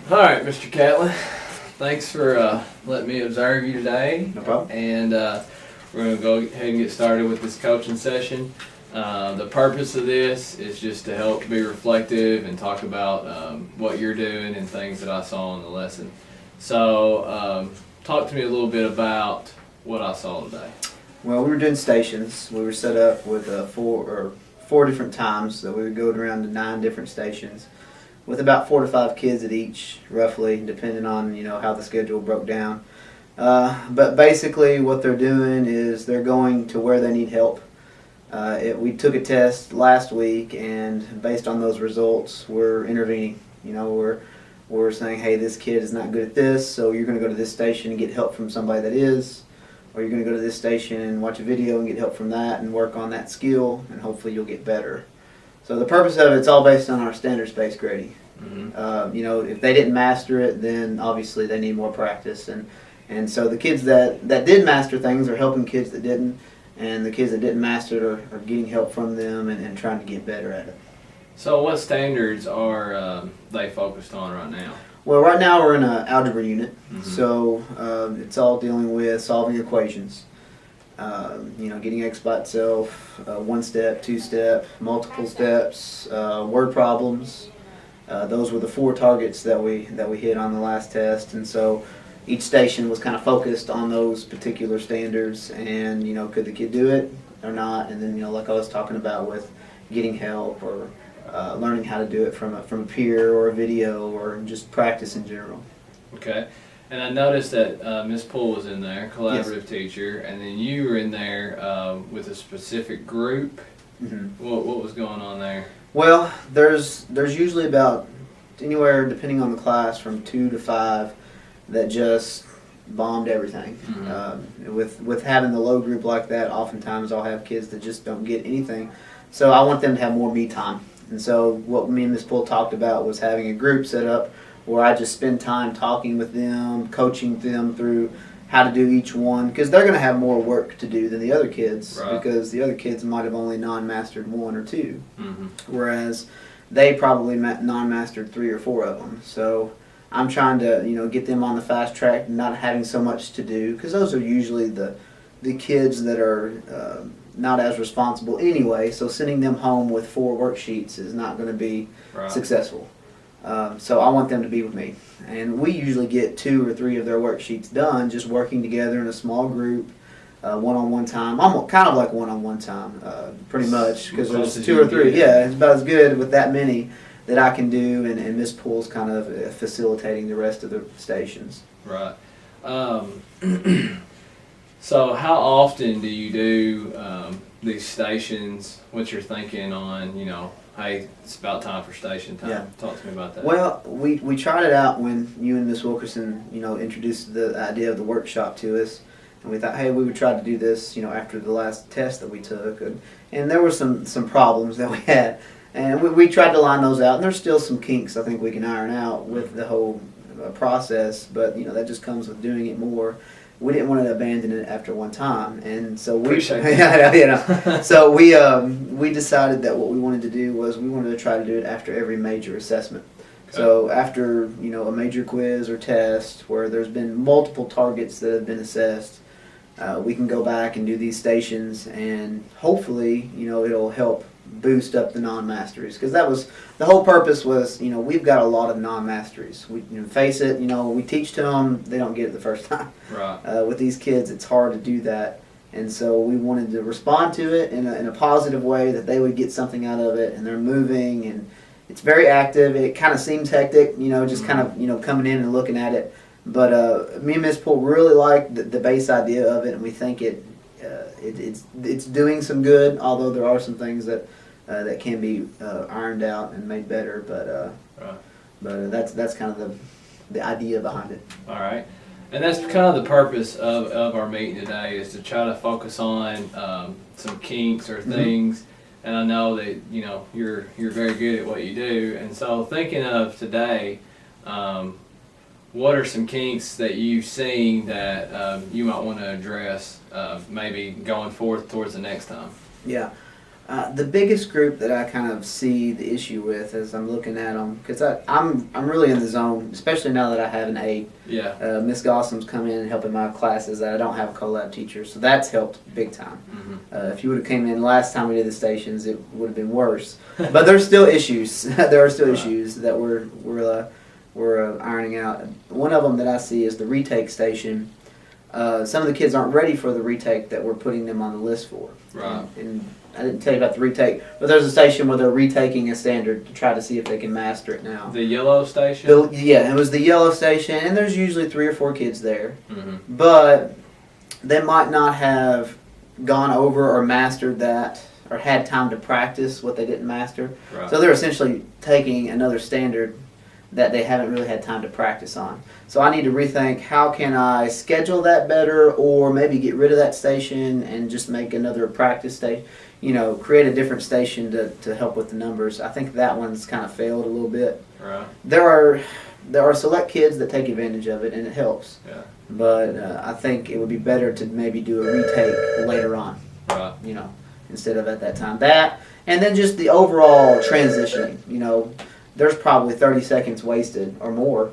All right, Mr. Catlin. Thanks for letting me observe you today. No problem. And we're going to go ahead and get started with this coaching session. The purpose of this is just to help be reflective and talk about what you're doing and things that I saw in the lesson. So talk to me a little bit about what I saw today. Well, we were doing stations. We were set up with four different times, so we would go around to 9 different stations, with about 4 to 5 kids at each, roughly, depending on how the schedule broke down. But basically, what they're doing is they're going to where they need help. We took a test last week, and based on those results, we're intervening. We're saying, hey, this kid is not good at this, so you're going to go to this station and get help from somebody that is, or you're going to go to this station and watch a video and get help from that and work on that skill, and hopefully you'll get better. So the purpose of it's all based on our standards-based grading. Mm-hmm. If they didn't master it, then obviously they need more practice, and so the kids that did master things are helping kids that didn't, and the kids that didn't master it are getting help from them and trying to get better at it. So what standards are they focused on right now? Well, right now we're in an algebra unit, Mm-hmm. so it's all dealing with solving equations. Getting x by itself, 1 step, 2 step, multiple steps, word problems. Those were the 4 targets that we hit on the last test, and so each station was kind of focused on those particular standards, and could the kid do it or not, and then like I was talking about with getting help or learning how to do it from a peer or a video or just practice in general. Okay. And I noticed that Ms. Poole was in there, collaborative teacher, and then you were in there with a specific group. Mm-hmm. What was going on there? Well, there's usually about anywhere, depending on the class, from 2 to 5 that just bombed everything. Mm-hmm. With having the low group like that, oftentimes I'll have kids that just don't get anything. So I want them to have more me time. And so what me and Ms. Poole talked about was having a group set up where I just spend time talking with them, coaching them through how to do each one, because they're going to have more work to do than the other kids, right, because the other kids might have only non-mastered 1 or 2, mm-hmm, whereas they probably non-mastered 3 or 4 of them. So I'm trying to get them on the fast track, not having so much to do, because those are usually the kids that are not as responsible anyway. So sending them home with 4 worksheets is not going to be right, successful. So I want them to be with me, and we usually get 2 or 3 of their worksheets done just working together in a small group, one-on-one time. I'm kind of like one-on-one time, pretty much, because there's 2 or 3. Yeah, it's about as good with that many that I can do, and Miss Poole's kind of facilitating the rest of the stations. right. So how often do you do these stations? What's your thinking on, hey, it's about time for station time? Yeah. Talk to me about that. Well, we tried it out when you and Miss Wilkerson, introduced the idea of the workshop to us, and we thought, hey, we would try to do this, after the last test that we took, and there were some problems that we had, and we tried to line those out, and there's still some kinks I think we can iron out with the whole process, but that just comes with doing it more. We didn't want to abandon it after one time, and so we so we decided that what we wanted to do was we wanted to try to do it after every major assessment. Okay. So after a major quiz or test where there's been multiple targets that have been assessed, we can go back and do these stations, and hopefully it'll help boost up the non-masteries, because that was the whole purpose. Was we've got a lot of non-masteries. We face it. We teach to them, they don't get it the first time. Right. With these kids, it's hard to do that, and so we wanted to respond to it in a positive way, that they would get something out of it, and they're moving, and it's very active. It kind of seems hectic, just kind of coming in and looking at it, but me and Ms. Poole really like the base idea of it, and we think it's doing some good, although there are some things that can be ironed out and made better, but that's kind of the idea behind it. All right. And that's kind of the purpose of our meeting today, is to try to focus on some kinks or things. Mm-hmm. And I know that you're very good at what you do. And so thinking of today, what are some kinks that you've seen that you might want to address maybe going forth towards the next time? Yeah. The biggest group that I kind of see the issue with as I'm looking at them, because I'm really in the zone, especially now that I have an aide. Yeah. Miss Gossum's come in and helping my classes that I don't have a co-lab teacher, so that's helped big time. Mm-hmm. If you would have came in last time we did the stations, it would have been worse. But there's still issues. There are still Right. issues that we're ironing out. One of them that I see is the retake station. Some of the kids aren't ready for the retake that we're putting them on the list for. Right. And I didn't tell you about the retake, but there's a station where they're retaking a standard to try to see if they can master it now. The yellow station. Yeah, it was the yellow station, and there's usually 3 or 4 kids there, Mm-hmm. but they might not have gone over or mastered that or had time to practice what they didn't master. Right. So they're essentially taking another standard that they haven't really had time to practice on. So I need to rethink, how can I schedule that better, or maybe get rid of that station and just make another practice station, create a different station to help with the numbers. I think that one's kind of failed a little bit. Right. There are select kids that take advantage of it, and it helps. Yeah. But I think it would be better to maybe do a retake later on, Right. instead of at that time. That, and then just the overall transitioning. There's probably 30 seconds wasted or more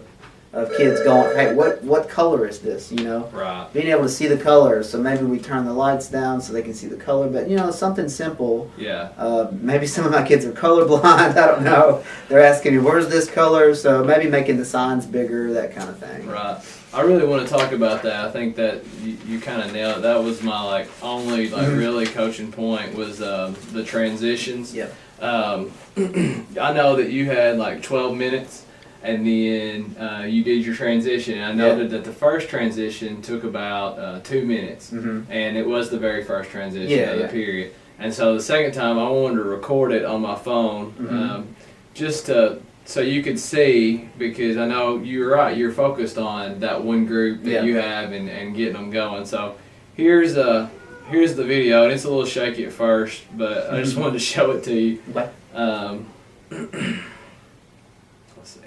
of kids going, hey, what color is this? Right. Being able to see the color. So maybe we turn the lights down so they can see the color. But, something simple. Yeah. Maybe some of my kids are colorblind. I don't know. They're asking me, where's this color? So maybe making the signs bigger, that kind of thing. Right. I really want to talk about that. I think that you kind of nailed it. That was my only really coaching point was the transitions. Yep. I know that you had 12 minutes, and then you did your transition. And I noted that the first transition took about 2 minutes, Mm-hmm. and it was the very first transition Yeah, of the yeah. period. And so the second time, I wanted to record it on my phone, Mhm. just so you could see, because I know you're right. You're focused on that one group that Yeah. you have and getting them going. So here's the video, and it's a little shaky at first, but I just wanted to show it to you. Okay. Let's see.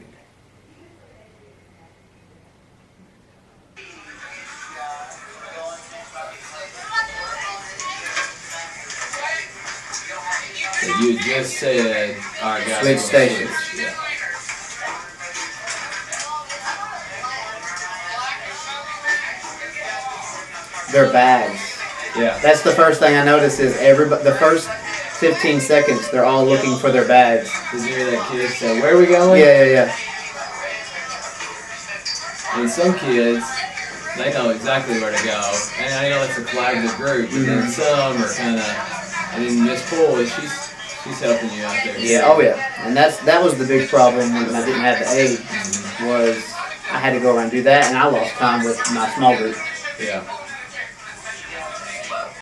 So you had just said, all right, guys, Switch we're gonna stations. switch. Yeah. Their bags. Yeah. That's the first thing I notice is the first 15 seconds, they're all looking for their bags. Did you hear that kid say, "Where are we going?" Yeah. And some kids, they know exactly where to go, and I know it's a collaborative group. But then some are kind of, and then Miss Poole, she's helping you out there. Yeah, oh yeah. And that was the big problem when I didn't have the aid, was I had to go around and do that, and I lost time with my small group. Yeah.